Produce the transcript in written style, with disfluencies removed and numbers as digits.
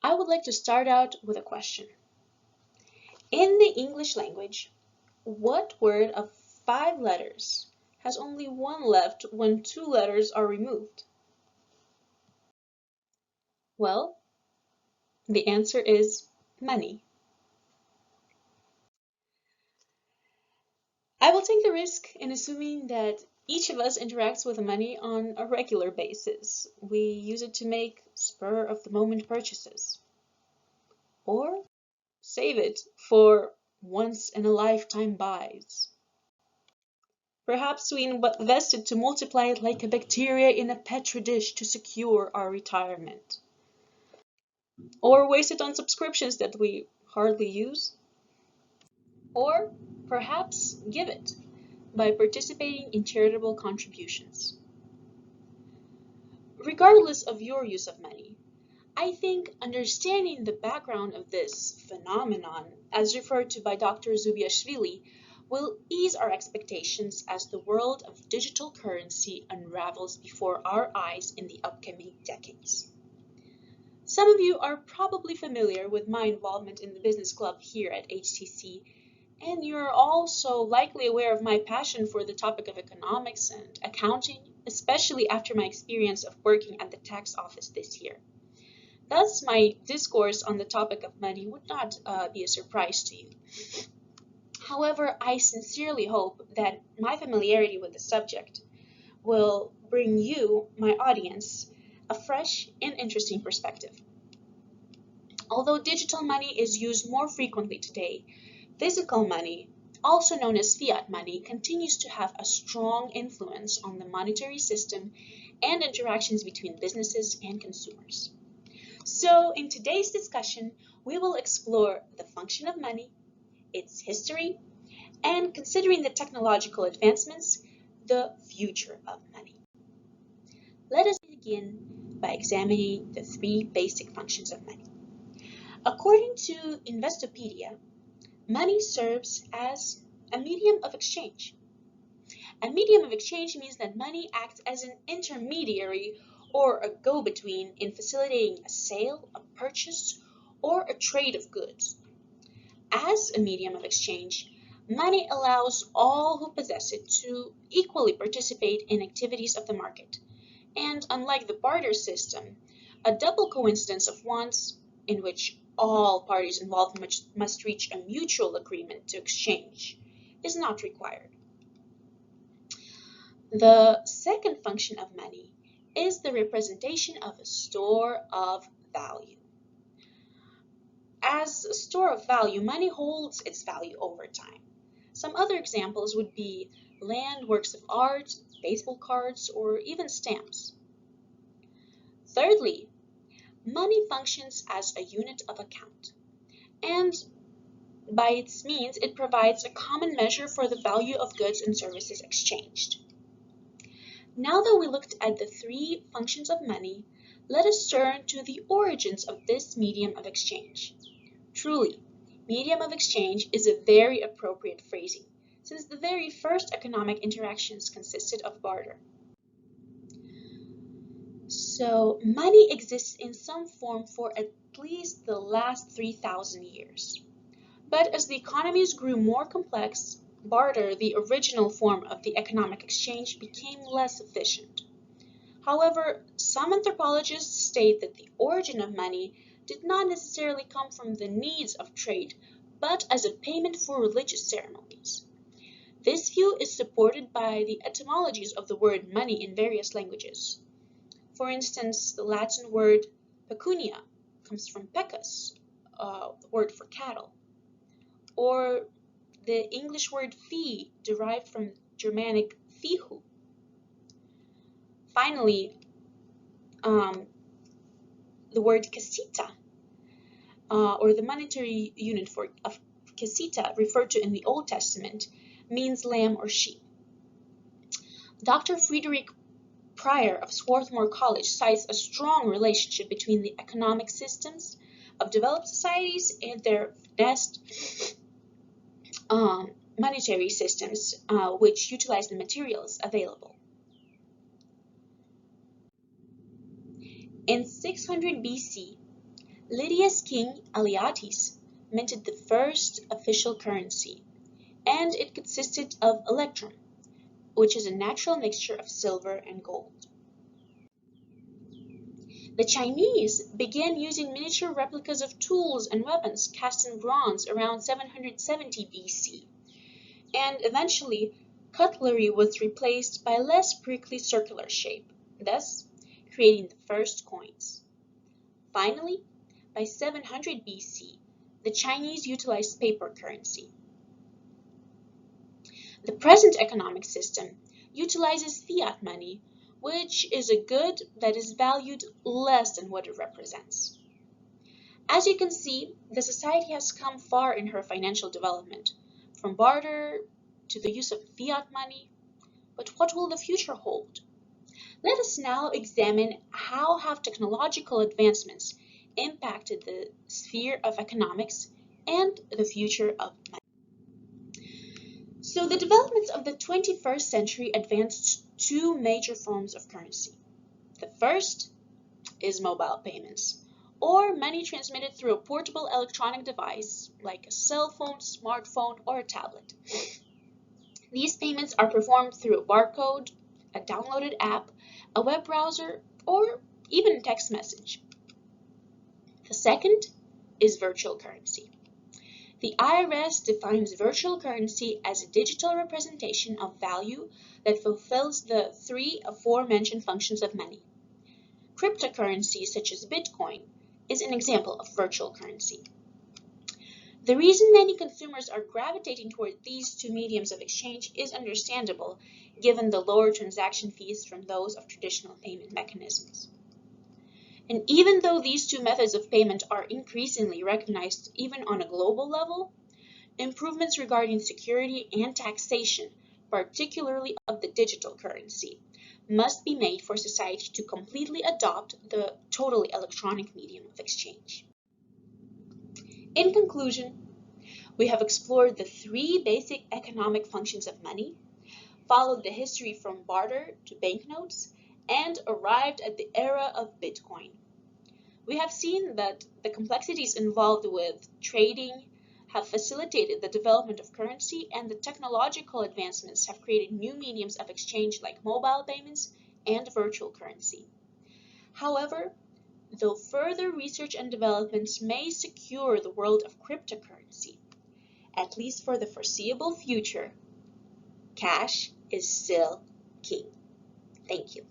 I would like to start out with a question. In the English language, what word of 5 letters has only one left when 2 letters are removed? Well, the answer is money. I will take the risk in assuming that each of us interacts with money on a regular basis. We use it to make spur-of-the-moment purchases, or save it for once-in-a-lifetime buys. Perhaps we invest it to multiply it like a bacteria in a petri dish to secure our retirement. Or waste it on subscriptions that we hardly use. Or perhaps give it by participating in charitable contributions. Regardless of your use of money, I think understanding the background of this phenomenon, as referred to by Dr. Zubiashvili, will ease our expectations as the world of digital currency unravels before our eyes in the upcoming decades. Some of you are probably familiar with my involvement in the business club here at HTC, and you're also likely aware of my passion for the topic of economics and accounting, especially after my experience of working at the tax office this year. Thus, my discourse on the topic of money would not be a surprise to you. However, I sincerely hope that my familiarity with the subject will bring you, my audience, a fresh and interesting perspective. Although digital money is used more frequently today, physical money, also known as fiat money, continues to have a strong influence on the monetary system and interactions between businesses and consumers. So, in today's discussion, we will explore the function of money, its history, and considering the technological advancements, the future of money. Let us begin by examining the 3 basic functions of money. According to Investopedia, money serves as a medium of exchange. A medium of exchange means that money acts as an intermediary or a go-between in facilitating a sale, a purchase, or a trade of goods. As a medium of exchange, money allows all who possess it to equally participate in activities of the market. And unlike the barter system, a double coincidence of wants in which all parties involved must reach a mutual agreement to exchange is not required. The second function of money is the representation of a store of value. As a store of value, money holds its value over time. Some other examples would be land, works of art, baseball cards, or even stamps. Thirdly, money functions as a unit of account, and by its means it provides a common measure for the value of goods and services exchanged. Now that we looked at the 3 functions of money, let us turn to the origins of this medium of exchange. Truly, medium of exchange is a very appropriate phrasing, since the very first economic interactions consisted of barter. So, money exists in some form for at least the last 3,000 years. But as the economies grew more complex, barter, the original form of the economic exchange, became less efficient. However, some anthropologists state that the origin of money did not necessarily come from the needs of trade, but as a payment for religious ceremonies. This view is supported by the etymologies of the word money in various languages. For instance, the Latin word pecunia comes from pecus, the word for cattle, or the English word fee derived from Germanic fihu. Finally, the word casita, or the monetary unit of casita referred to in the Old Testament, means lamb or sheep. Dr. Frederick Pryor of Swarthmore College cites a strong relationship between the economic systems of developed societies and their finessed monetary systems, which utilize the materials available. In 600 BC, Lydia's king Alyattes minted the first official currency, and it consisted of electrum, which is a natural mixture of silver and gold. The Chinese began using miniature replicas of tools and weapons cast in bronze around 770 BC, and eventually cutlery was replaced by a less prickly circular shape, thus creating the first coins. Finally, by 700 BC, the Chinese utilized paper currency. The present economic system utilizes fiat money, which is a good that is valued less than what it represents. As you can see, the society has come far in her financial development, from barter to the use of fiat money. But what will the future hold? Let us now examine how have technological advancements impacted the sphere of economics and the future of money. So the developments of the 21st century advanced two major forms of currency. The first is mobile payments, or money transmitted through a portable electronic device like a cell phone, smartphone, or a tablet. These payments are performed through a barcode, a downloaded app, a web browser, or even a text message. The second is virtual currency. The IRS defines virtual currency as a digital representation of value that fulfills the three aforementioned functions of money. Cryptocurrency, such as Bitcoin, is an example of virtual currency. The reason many consumers are gravitating toward these two mediums of exchange is understandable, given the lower transaction fees from those of traditional payment mechanisms. And even though these two methods of payment are increasingly recognized even on a global level, improvements regarding security and taxation, particularly of the digital currency, must be made for society to completely adopt the totally electronic medium of exchange. In conclusion, we have explored the three basic economic functions of money, followed the history from barter to banknotes, and arrived at the era of Bitcoin. We have seen that the complexities involved with trading have facilitated the development of currency, and the technological advancements have created new mediums of exchange like mobile payments and virtual currency. However, though further research and developments may secure the world of cryptocurrency, at least for the foreseeable future, cash is still king. Thank you.